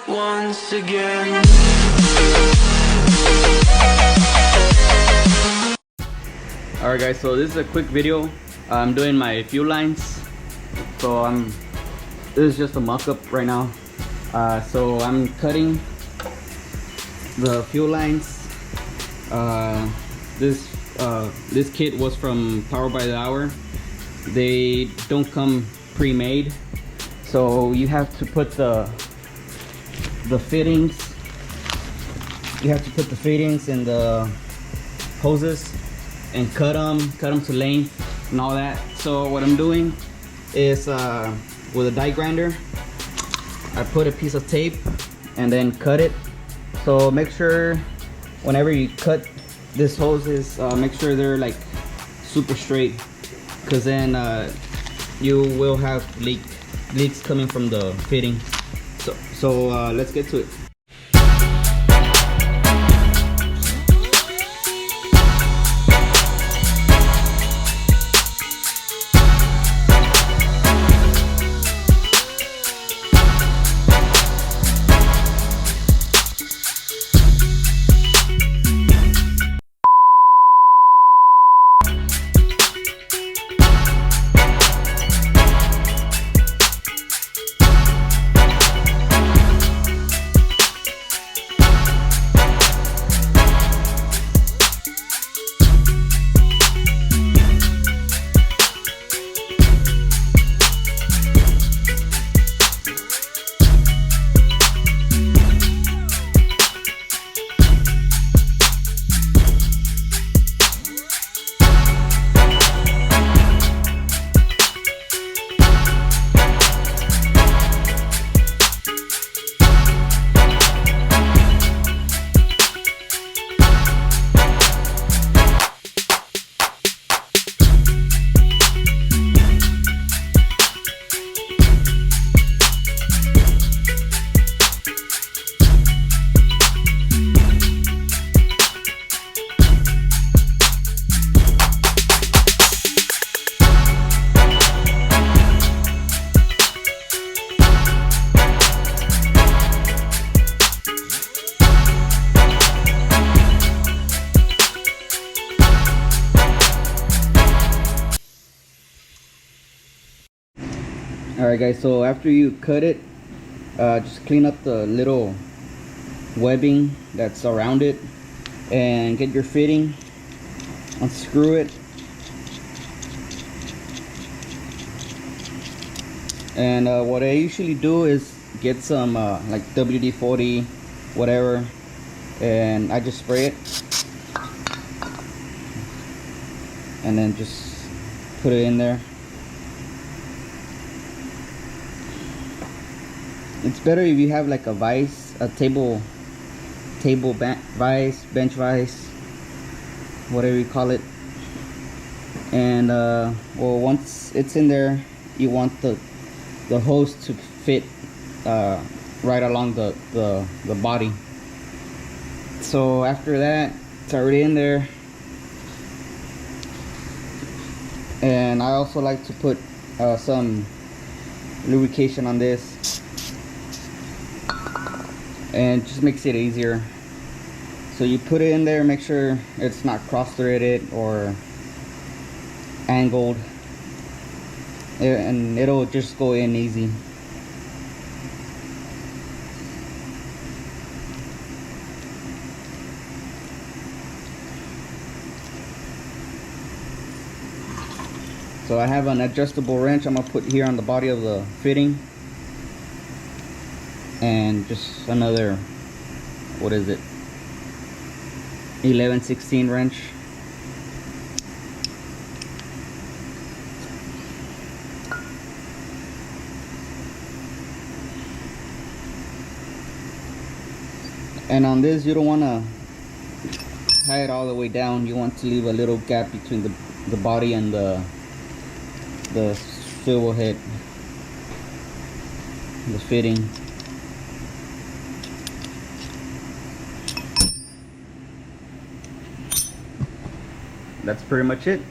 once again. Alright guys, so this is a quick video. I'm doing my fuel lines. So this is just a mock-up right now. So I'm cutting the fuel lines. This kit was from Power by the Hour. They don't come pre-made, so you have to put the fittings. You have to put the fittings in the hoses and cut them to length and all that. So what I'm doing is with a die grinder, I put a piece of tape and then cut it. So make sure whenever you cut this hoses, make sure they're like super straight, because then you will have leaks coming from the fitting. So let's get to it. Alright guys, so after you cut it, just clean up the little webbing that's around it and get your fitting, unscrew it, and what I usually do is get some like WD-40 whatever, and I just spray it and then just put it in there. It's better if you have like a vise, a table vise, bench vise, whatever you call it. And well, once it's in there, you want the hose to fit right along the body. So after that, it's already in there. And I also like to put some lubrication on this, and just makes it easier. So you put it in there, make sure it's not cross-threaded or angled, and it'll just go in easy. So I have an adjustable wrench I'm gonna put here on the body of the fitting, and just another, what is it, 11/16 wrench. And on this, you don't want to tie it all the way down. You want to leave a little gap between the body and the swivel head, the fitting. That's pretty much it.